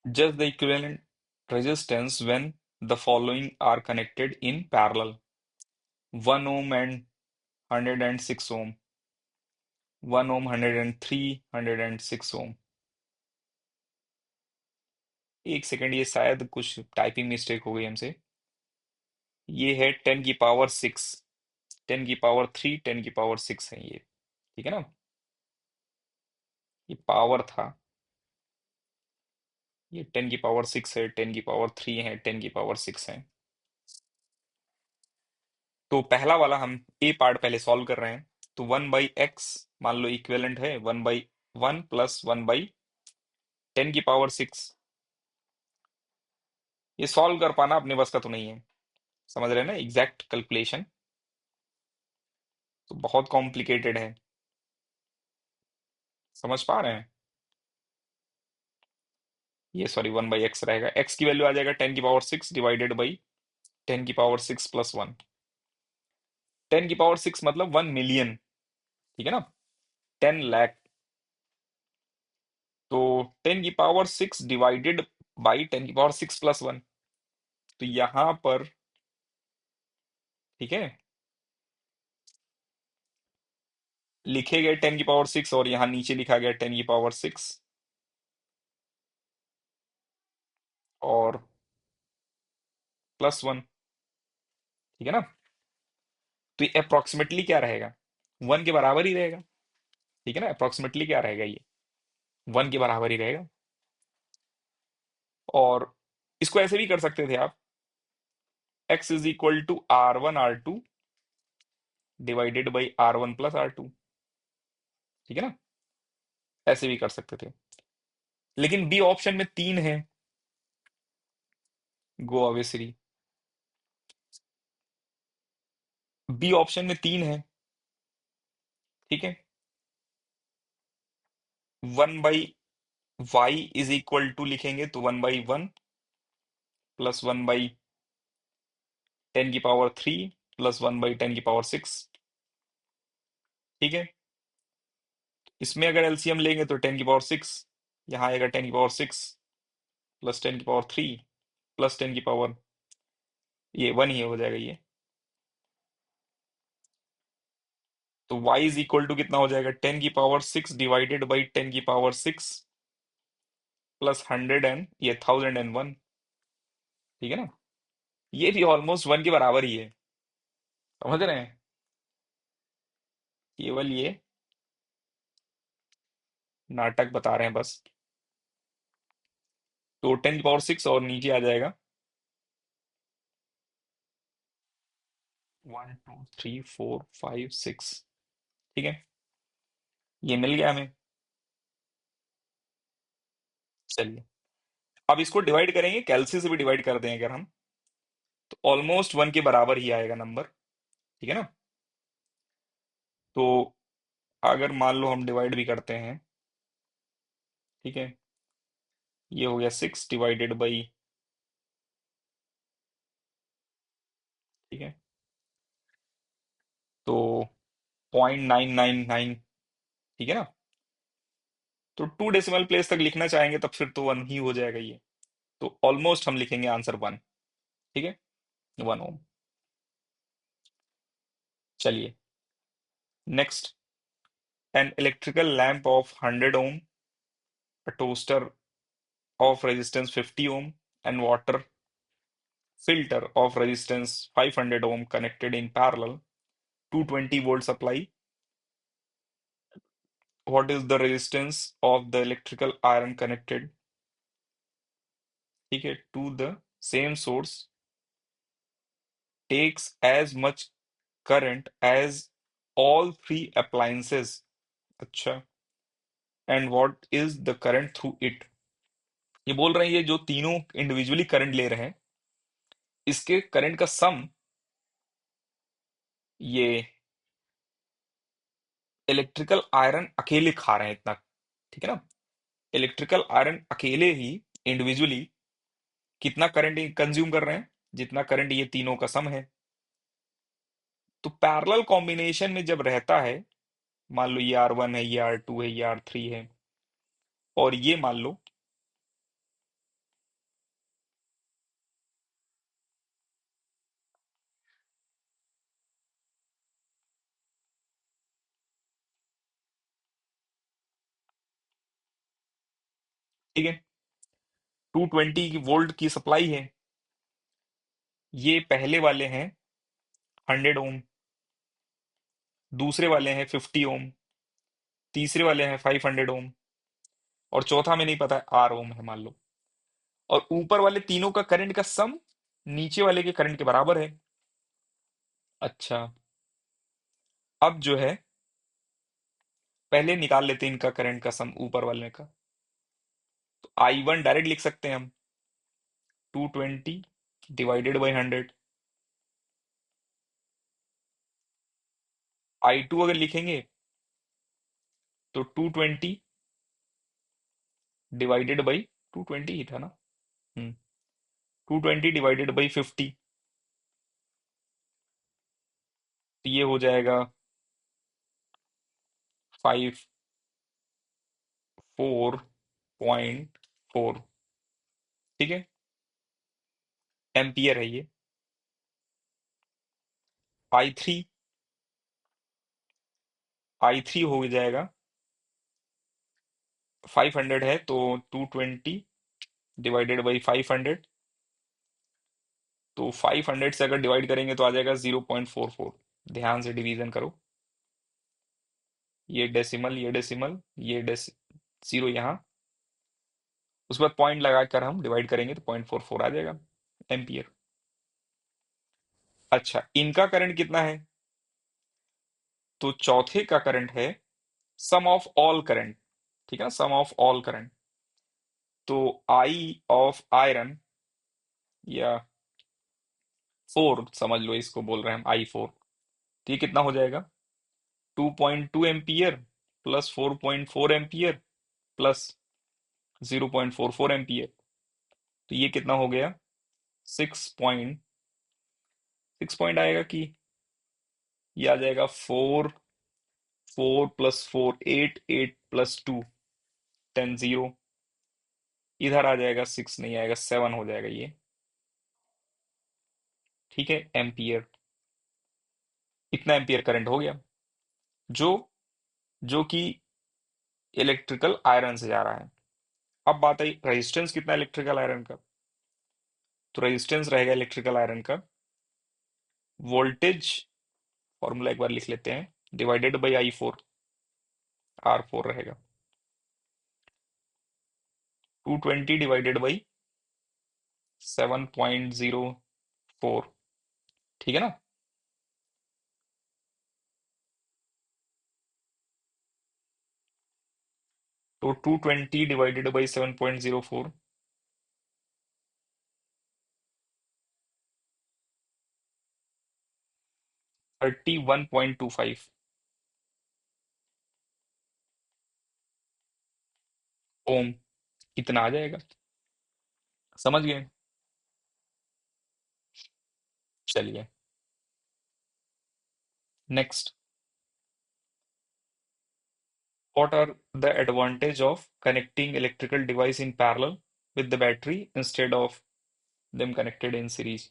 S1: just the equivalent resistance when the following are connected in parallel: 1 ohm and 106 ohm, 1 ohm 103 106 ohm। एक सेकंड, ये शायद कुछ टाइपिंग मिस्टेक हो गई हमसे। ये है 10 की पावर 6, 10 की पावर 3, 10 की पावर 6 है ये, ठीक है ना। ये पावर था, ये 10 की पावर 6 है, 10 की पावर 3 है, 10 की पावर 6 है। तो पहला वाला हम ए पार्ट पहले सॉल्व कर रहे हैं। तो 1/x मान लो इक्विवेलेंट है 1/1 प्लस 1/10 की पावर 6। ये सॉल्व कर पाना अपने बस का तो नहीं है, समझ रहे हैं ना, एग्जैक्ट कैलकुलेशन तो बहुत कॉम्प्लिकेटेड है, समझ पा रहे हैं। ये सॉरी 1/x रहेगा, x की वैल्यू आ जाएगा 10 की पावर 6 डिवाइडेड बाई 10 की पावर 6 प्लस 1। 10 की पावर 6 मतलब 1 मिलियन, ठीक है ना, 10 लाख। तो 10 की पावर 6 डिवाइडेड बाई 10 की पावर 6 प्लस 1, तो यहां पर, ठीक है, लिखे गए 10 की पावर 6 और यहाँ नीचे लिखा गया 10 की पावर 6 और +1, ठीक है ना। तो ये अप्रोक्सीमेटली क्या रहेगा, 1 के बराबर ही रहेगा, ठीक है ना। अप्रोक्सीमेटली क्या रहेगा ये, 1 के बराबर ही रहेगा। और इसको ऐसे भी कर सकते थे आप, x is equal to R1 R2 divided by R1 + R2, ठीक है ना, ऐसे भी कर सकते थे। लेकिन बी ऑप्शन में 3 है, go away three. B option में 3 है, ठीक है। 1/y इज इक्वल टू लिखेंगे तो 1/1 प्लस 1/10 की पावर 3 प्लस 1/10 की पावर 6, ठीक है। इसमें अगर एलसीएम लेंगे तो 10 की पावर 6, यहाँ आएगा 10 की पावर 6 प्लस 10 की पावर 3 प्लस 10 की पावर, ये 1 ही हो जाएगा ये। तो y इज इक्वल टू कितना हो जाएगा, 10 की पावर 6 डिवाइडेड बाई 10 की पावर 6 प्लस 100 एंड ये 1001, ठीक है ना। ये भी ऑलमोस्ट 1 के बराबर ही है, समझ रहे हैं, केवल ये नाटक बता रहे हैं बस। तो 10 की पावर 6 और नीचे आ जाएगा 1 2 3 4 5 6, ठीक है, ये मिल गया हमें। चलिए, अब इसको डिवाइड करेंगे, कैलसी से भी डिवाइड कर दें अगर हम, तो ऑलमोस्ट 1 के बराबर ही आएगा नंबर, ठीक है ना। तो अगर मान लो हम डिवाइड भी करते हैं, ठीक है, ये हो गया 6 डिवाइडेड बाई, ठीक है, तो 0.999, ठीक है ना। तो 2 डेसिमल प्लेस तक लिखना चाहेंगे तब फिर तो 1 ही हो जाएगा ये। तो ऑलमोस्ट हम लिखेंगे आंसर 1, ठीक है, 1 ओम। चलिए next, an electrical lamp of 100 ohm, a toaster of resistance 50 ohm, and water filter of resistance 500 ohm connected in parallel, 220 volt supply, what is the resistance of the electrical iron connected, ठीक है, to the same source takes as much current as all three appliances, अच्छा, and what is the current through it। ये बोल रहे हैं ये जो तीनों इंडिविजुअली करंट ले रहे हैं, इसके करंट का सम ये इलेक्ट्रिकल आयरन अकेले खा रहे हैं इतना, ठीक है ना। इलेक्ट्रिकल आयरन अकेले ही इंडिविजुअली कितना करंट कंज्यूम कर रहे हैं, जितना करंट ये तीनों का सम है। तो पैरेलल कॉम्बिनेशन में जब रहता है, मान लो ये R1 है, ये R2 है, ये R3 है, और ये मान लो ठीक है 220 वोल्ट की सप्लाई है, ये पहले वाले हैं 100 ओम, दूसरे वाले हैं 50 ओम, तीसरे वाले हैं 500 ओम, और चौथा में नहीं पता है R ओम है मान लो। और ऊपर वाले तीनों का करंट का सम नीचे वाले के करंट के बराबर है। अच्छा, अब जो है पहले निकाल लेते हैं इनका करंट का सम ऊपर वाले का। तो I1 डायरेक्ट लिख सकते हैं हम, 220 डिवाइडेड बाई 100। I2 अगर लिखेंगे तो 220 डिवाइडेड बाई 220 ही था ना, 220 डिवाइडेड बाई 50, तो ये हो जाएगा 54.4, ठीक है, एम्पियर है ये। I3 I3 हो जाएगा 500 है, तो 220 डिवाइडेड बाई 500, तो 500 से अगर डिवाइड करेंगे तो आ जाएगा 0.44। ध्यान से डिवीजन करो, ये डेसिमल, ये डेसिमल, ये जीरो यहाँ, उसके बाद पॉइंट लगाकर हम डिवाइड करेंगे तो 0.44 आ जाएगा एम्पियर। अच्छा, इनका करंट कितना है, तो चौथे का करंट है सम ऑफ ऑल करंट, ठीक है ना, सम ऑफ ऑल करंट। तो आई ऑफ आयरन, या 4 समझ लो, इसको बोल रहे हैं हम I4, तो ये कितना हो जाएगा, 2.2 ampere plus 4.4 ampere plus 0.44 ampere, तो ये कितना हो गया, 6 पॉइंट आएगा कि ये आ जाएगा 4 4 प्लस 4 8 8 प्लस 2 10 0, इधर आ जाएगा 6 नहीं आएगा 7 हो जाएगा ये, ठीक है, एम्पियर। इतना एम्पियर करंट हो गया जो जो कि इलेक्ट्रिकल आयरन से जा रहा है। अब बात आई रेजिस्टेंस कितना इलेक्ट्रिकल आयरन का, तो रेजिस्टेंस रहेगा इलेक्ट्रिकल आयरन का वोल्टेज, फॉर्मूला एक बार लिख लेते हैं, डिवाइडेड बाई I4, R4 रहेगा 220 डिवाइडेड बाई 7.04, ठीक है ना। तो 220 डिवाइडेड बाई 7.04, 31.25 ओम, इतना आ जाएगा, समझ गए। चलिए next, what are the advantage of connecting electrical device in parallel with the battery instead of them connected in series।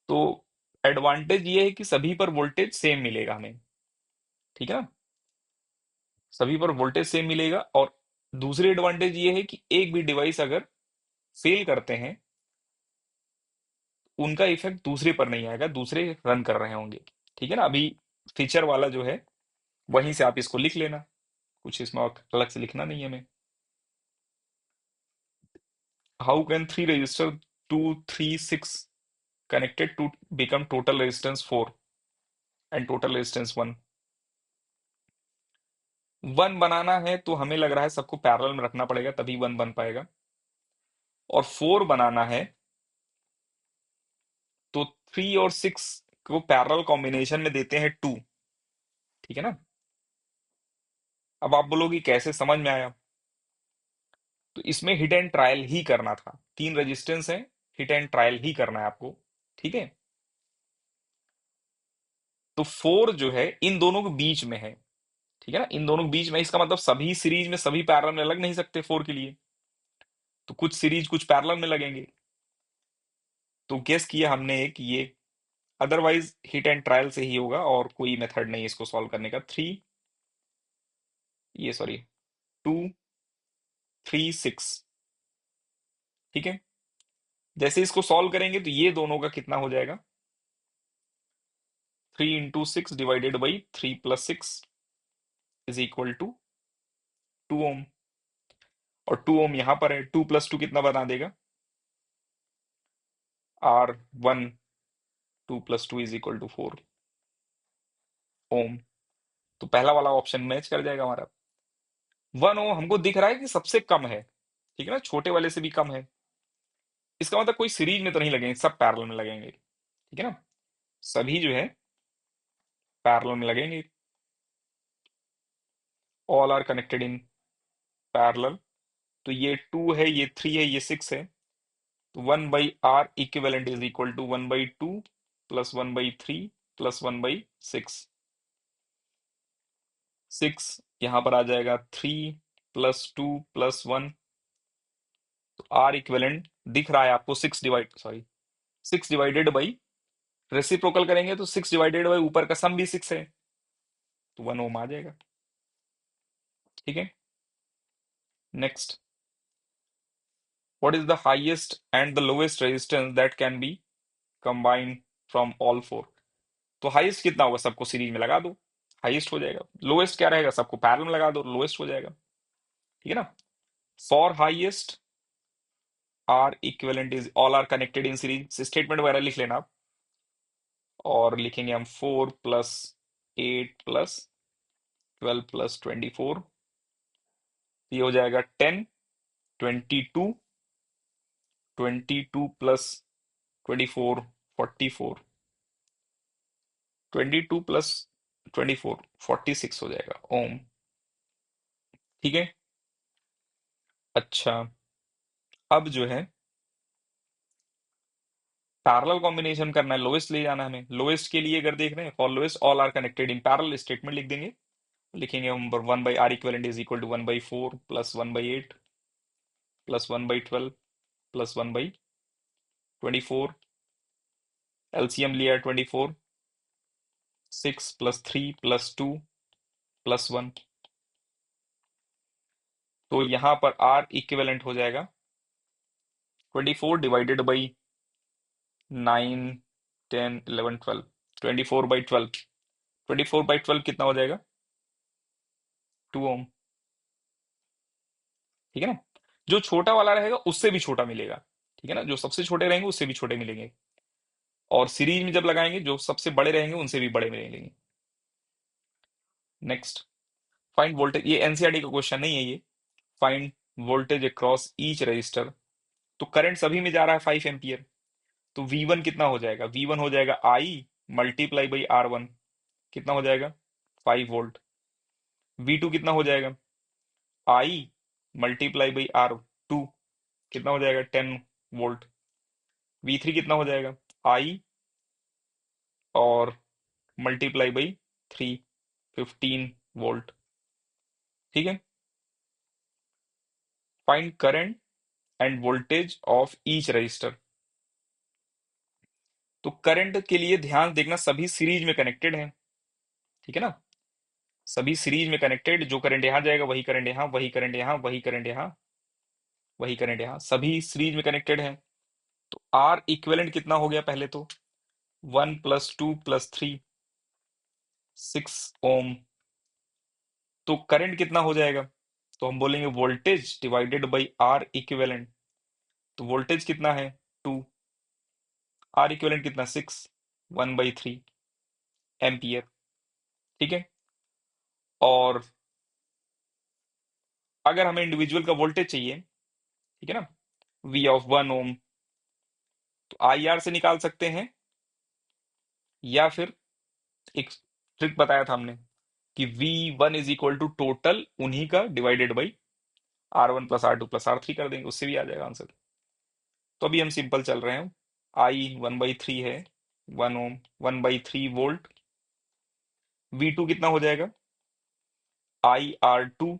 S1: तो एडवांटेज ये है कि सभी पर वोल्टेज सेम मिलेगा हमें, ठीक है ना, सभी पर वोल्टेज सेम मिलेगा। और दूसरी एडवांटेज ये है कि एक भी डिवाइस अगर फेल करते हैं, उनका इफेक्ट दूसरे पर नहीं आएगा, दूसरे रन कर रहे होंगे। ठीक है ना। अभी फीचर वाला जो है वहीं से आप इसको लिख लेना, कुछ इसमें और अलग से लिखना नहीं है हमें। How can three register 2 3 6 connected to become total resistance 4 and total resistance 1? 1 बनाना है तो हमें लग रहा है सबको पैरेलल में रखना पड़ेगा, तभी 1 बन पाएगा। और 4 बनाना है तो 3 और 6 को पैरेलल कॉम्बिनेशन में देते हैं 2। ठीक है ना। अब आप बोलोगे कैसे, समझ में आया? तो इसमें हिट एंड ट्रायल ही करना था, 3 रेजिस्टेंस है, हिट एंड ट्रायल ही करना है आपको। ठीक है। तो 4 जो है इन दोनों के बीच में है। ठीक है ना, इन दोनों के बीच में, इसका मतलब सभी सीरीज में सभी पैरेलल में लग नहीं सकते 4 के लिए, तो कुछ सीरीज कुछ पैरेलल में लगेंगे। तो गेस किया हमने कि ये अदरवाइज हिट एंड ट्रायल से ही होगा, और कोई मेथड नहीं इसको सॉल्व करने का। ये सॉरी 2 3 6। ठीक है। जैसे इसको सॉल्व करेंगे तो ये दोनों का कितना हो जाएगा, 3 × 6 divided by 3 + 6 is equal to 2 ohm. और 2 ओम यहां पर है, 2 + 2 कितना बना देगा, R1। 2 + 2 इज इक्वल टू 4 ओम। तो पहला वाला ऑप्शन मैच कर जाएगा हमारा। 1 ओम हमको दिख रहा है कि सबसे कम है, ठीक है ना, छोटे वाले से भी कम है। इसका मतलब कोई सीरीज में तो नहीं लगेंगे, सब पैरेलल में लगेंगे। ठीक है ना, सभी जो है पैरेलल में लगेंगे। All are connected in parallel. तो ये 2 है, ये 3 है, ये 6 है। तो 1/R equivalent is equal to 1/2 plus 1/3 plus 1/6। 6 यहां पर आ जाएगा 3 + 2 + 1। तो R इक्विवेलेंट दिख रहा है आपको, 6 डिवाइडेड बाई, रेसिप्रोकल करेंगे तो 6 डिवाइडेड बाई ऊपर का सम भी 6 है, तो 1 ओम आ जाएगा। ठीक है। Next, what is the highest and the lowest resistance that can B combined from all 4? तो हाईएस्ट कितना होगा, सबको सीरीज में लगा दो, हाईएस्ट हो जाएगा। लोएस्ट क्या रहेगा, सबको पैरेलल में लगा दो, लोएस्ट हो जाएगा। ठीक है ना। For highest R equivalent is all are connected in series, statement वगैरह लिख लेना आप। और लिखेंगे हम 4 + 8 + 12 + 24, ये हो जाएगा 10। 22, 22 + 24 44, 22 + 24 46 हो जाएगा ओम। ठीक है। अच्छा, अब जो है पैरेलल कॉम्बिनेशन करना है, लोएस्ट ले जाना है हमें। लोएस्ट के लिए अगर देख रहे हैं, for lowest all are connected in parallel, statement लिख देंगे। लिखेंगे हम 1/R equivalent is equal to 1/4 + 1/8 + 1/12 + 1/24। LCM लिया 24, 6 + 3 + 2 + 1। तो यहां पर R इक्विवेलेंट हो जाएगा 24 डिवाइडेड बाई 9 10 11 12, 24/12। 24/12 कितना हो जाएगा, 2 ओम। ठीक है ना। जो छोटा वाला रहेगा उससे भी छोटा मिलेगा। ठीक है ना, जो सबसे छोटे रहेंगे उससे भी छोटे मिलेंगे। और सीरीज में जब लगाएंगे जो सबसे बड़े रहेंगे उनसे भी बड़े मिलेंगे। नेक्स्ट, फाइंड वोल्टेज, ये एनसीईआरटी का क्वेश्चन नहीं है ये। Find voltage across each resistor. तो करंट सभी में जा रहा है 5 एम्पियर। तो V1 कितना हो जाएगा, V1 हो जाएगा I मल्टीप्लाई बाई R1, कितना हो जाएगा, 5 वोल्ट। V2 कितना हो जाएगा, I मल्टीप्लाई बाई R2, कितना हो जाएगा, 10 वोल्ट। V3 कितना हो जाएगा, I और मल्टीप्लाई बाई 3, 15 वोल्ट। ठीक है। Find current end voltage of each resistor. तो करंट के लिए ध्यान देखना, सभी सीरीज में कनेक्टेड हैं। ठीक है ना, सभी सीरीज में कनेक्टेड, जो करंट यहां जाएगा वही करंट यहां, वही करंट यहां, वही करंट यहां, वही करंट यहां, सभी सीरीज में कनेक्टेड हैं। तो आर इक्विवेलेंट कितना हो गया, पहले तो 1 + 2 + 3 6 ओम। तो करंट कितना हो जाएगा? तो हम बोलेंगे voltage divided by R equivalent. तो वोल्टेज कितना है? 2। आर इक्विवेलेंट कितना? 6। 1/3 एम्पियर। ठीक है। और अगर हमें इंडिविजुअल का वोल्टेज चाहिए, ठीक है ना, वी ऑफ 1 ओम, तो आई आर से निकाल सकते हैं, या फिर एक ट्रिक बताया था हमने कि V1 is equal to total उन्हीं का divided by R1 + R2 + R3 कर देंगे, उससे भी आ जाएगा आंसर। तो अभी हम सिंपल चल रहे हैं। आई 1/3 है, 1 ओम, 1/3 वोल्ट। V2 कितना हो जाएगा? IR2,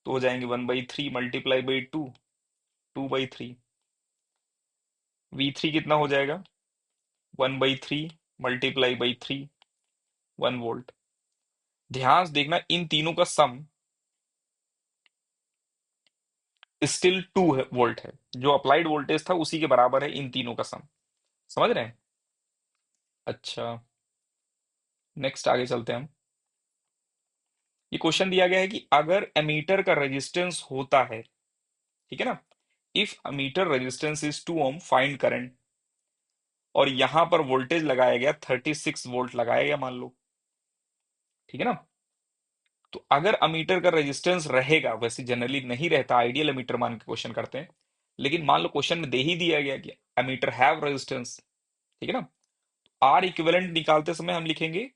S1: तो हो जाएंगे 1/3 मल्टीप्लाई बाई 2, 2/3। V3 कितना हो जाएगा? 1/3 मल्टीप्लाई बाई 3, 1 वोल्ट। ध्यान से देखना, इन तीनों का सम स्टिल 2 वोल्ट है। जो अप्लाइड वोल्टेज था उसी के बराबर है इन तीनों का सम। समझ रहे हैं? अच्छा, नेक्स्ट आगे चलते हैं हम। ये क्वेश्चन दिया गया है कि अगर एमीटर का रेजिस्टेंस होता है, ठीक है ना, if ammeter resistance is 2 ohm, find current. और यहां पर वोल्टेज लगाया गया 36 वोल्ट लगाया गया मान लो, ठीक है ना। तो अगर अमीटर का रेजिस्टेंस रहेगा, वैसे जनरली नहीं रहता, आइडियल अमीटर मान के क्वेश्चन करते हैं, लेकिन मान लो क्वेश्चन में दे ही दिया गया कि अमीटर हैव रेजिस्टेंस, ठीक है ना। आर इक्विवेलेंट निकालते समय हम लिखेंगे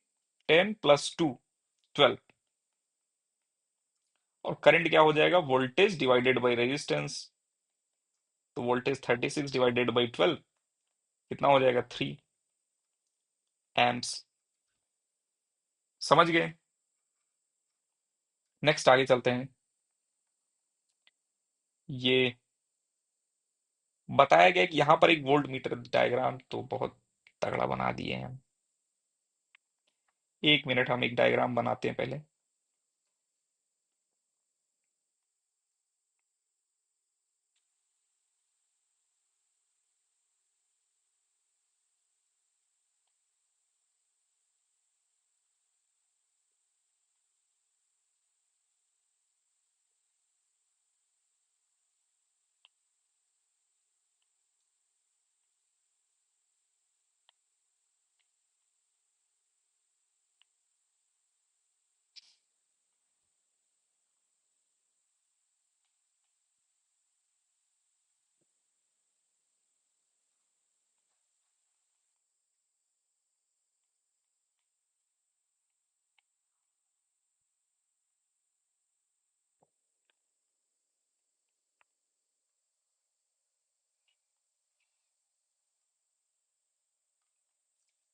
S1: 10 + 2, 12। और करंट क्या हो जाएगा? Voltage divided by resistance. तो वोल्टेज 36 डिवाइडेड बाई 12 कितना हो जाएगा? 3 एम्प्स। समझ गए? नेक्स्ट आगे चलते हैं। ये बताया गया कि यहां पर एक वोल्ट मीटर डायग्राम तो बहुत तगड़ा बना दिए हैं हम। 1 मिनट, हम एक डायग्राम बनाते हैं पहले।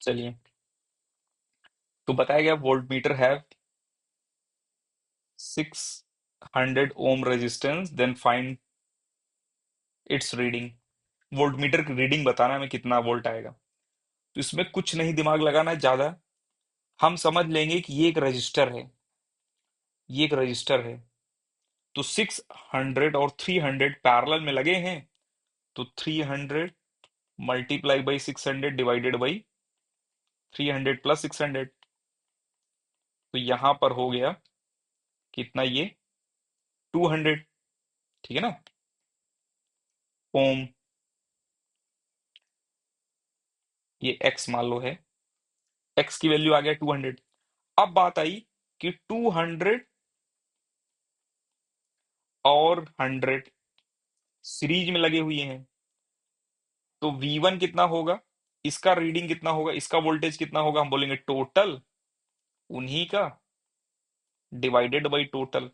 S1: चलिए, तो बताया गया voltmeter have 600 ohm resistance, then find its reading. Voltmeter की रीडिंग बताना है हमें कितना वोल्ट आएगा। तो इसमें कुछ नहीं दिमाग लगाना है ज्यादा, हम समझ लेंगे कि ये एक रजिस्टर है, ये एक रजिस्टर है। तो 600 और 300 पैरेलल में लगे हैं, तो 300 मल्टीप्लाई बाई 600 डिवाइडेड बाई 300 + 600। तो यहां पर हो गया कितना? ये 200, ठीक है ना, ओम। ये एक्स मान लो है, एक्स की वैल्यू आ गया 200। अब बात आई कि 200 और 100 सीरीज में लगे हुए हैं, तो V1 कितना होगा, इसका रीडिंग कितना होगा, इसका वोल्टेज कितना होगा? हम बोलेंगे टोटल उन्हीं का डिवाइडेड बाई टोटल।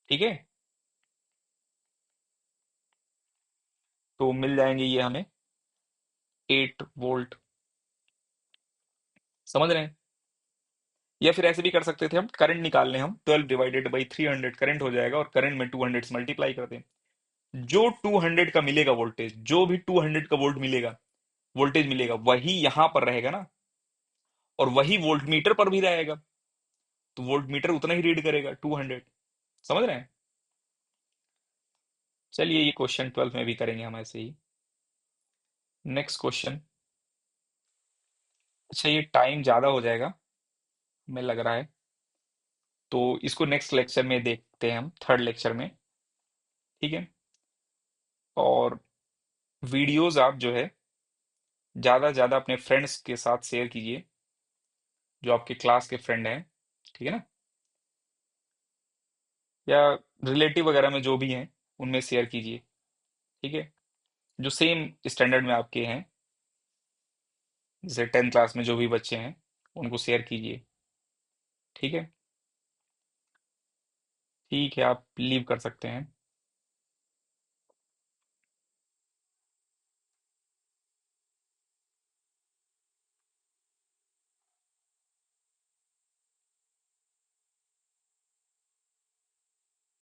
S1: ठीक है, तो मिल जाएंगे ये हमें 8 वोल्ट। समझ रहे हैं? या फिर ऐसे भी कर सकते थे हम, करंट निकालने, हम 12 डिवाइडेड बाई 300 करंट हो जाएगा, और करंट में 200 से मल्टीप्लाई कर दें। जो 200 का मिलेगा वोल्टेज, जो भी 200 का वोल्ट मिलेगा, वोल्टेज मिलेगा, वही यहां पर रहेगा ना, और वही वोल्ट मीटर पर भी रहेगा। तो वोल्ट मीटर उतना ही रीड करेगा, 200। समझ रहे हैं? चलिए, ये क्वेश्चन 12 में भी करेंगे हम ऐसे ही। Next question. अच्छा, ये टाइम ज़्यादा हो जाएगा, हमें लग रहा है, तो इसको नेक्स्ट लेक्चर में देखते हैं हम, थर्ड लेक्चर में। ठीक है। और वीडियोस आप जो है ज़्यादा से ज़्यादा अपने फ्रेंड्स के साथ शेयर कीजिए, जो आपके क्लास के फ्रेंड हैं। ठीक है ना? या रिलेटिव वगैरह में जो भी हैं, उनमें शेयर कीजिए। ठीक है। जो सेम स्टैंडर्ड में आपके हैं, जैसे 10th क्लास में जो भी बच्चे हैं, उनको शेयर कीजिए। ठीक है। ठीक है, आप लीव कर सकते हैं।